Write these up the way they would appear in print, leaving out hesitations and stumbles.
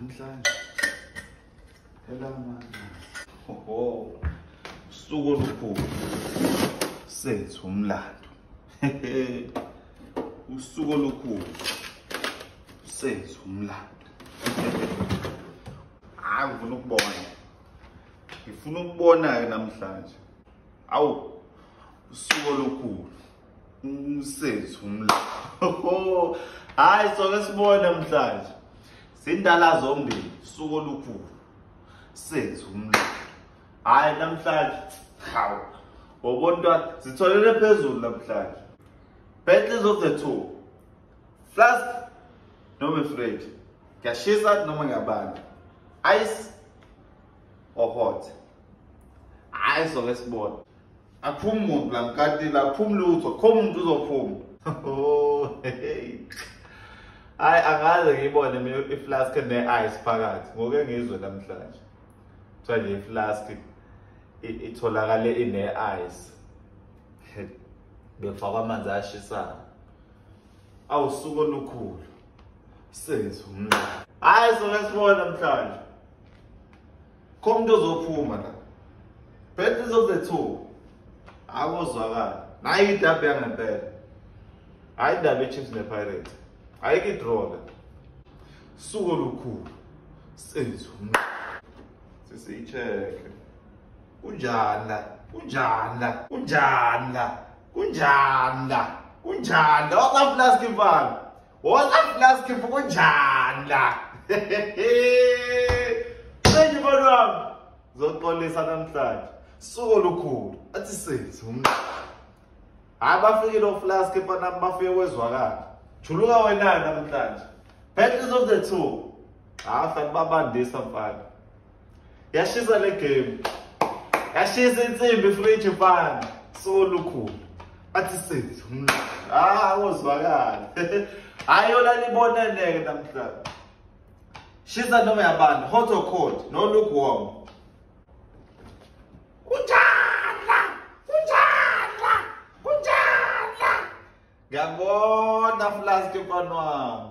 namhlanje phela manje usuku olukhulu sethu umlando usuku olukhulu sethu umlando ngifuna ukubona ke namhlanje awu usuku olukhulu sethu umlando hayi soke sibone namhlanje sindala zombili usuku olukhulu sethu umlando hayi namhlanje hawu obonto sitholele phezulu namhlanje battles of the two FLASK noma Fred kuyashisa noma ngabani ice or hot hayi soke sibone aphuma umuntu la nkati la phuma lutho kho umuntu uzophuma hayi angaze ngibone mina iFLASK ne-ice phakathi ngoke ngizwe namhlanje kuthiwa nje iFLASK itholakale ine-ice befakwa amanzi ashisayo awusuku olukhulu sethu umlando hayi soke sibone namhlanje kho umuntu ozophuma la battles of the two akuzwakala nayi idaba yangempela hayi indaba ye-Chiefs ne-Pirates ayikho i-draw la usuku olukhulu sethu sisiyi-check-e kunjani la what's FLASK mfana what's FLASK kunjani la manje mfana wami zoxolisa namhlanje usuku olukhulu athi sethu hayi bafikile oFLASK mfana bafike kwezwakala juluka wena namhlanje battles of the two fana babandisa mfana yashisa le game yashisa insimbi fridge mfana usuku olukhulu athi sethu awuzwakala hayi yona liboneneke namhlanje shisa noma yabani hot or cold no lukewarm ngiyabona FLASK mfana wami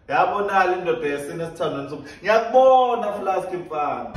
yabonala indoda yesine esithandwa nsuku ngiyakubona FLASK mfana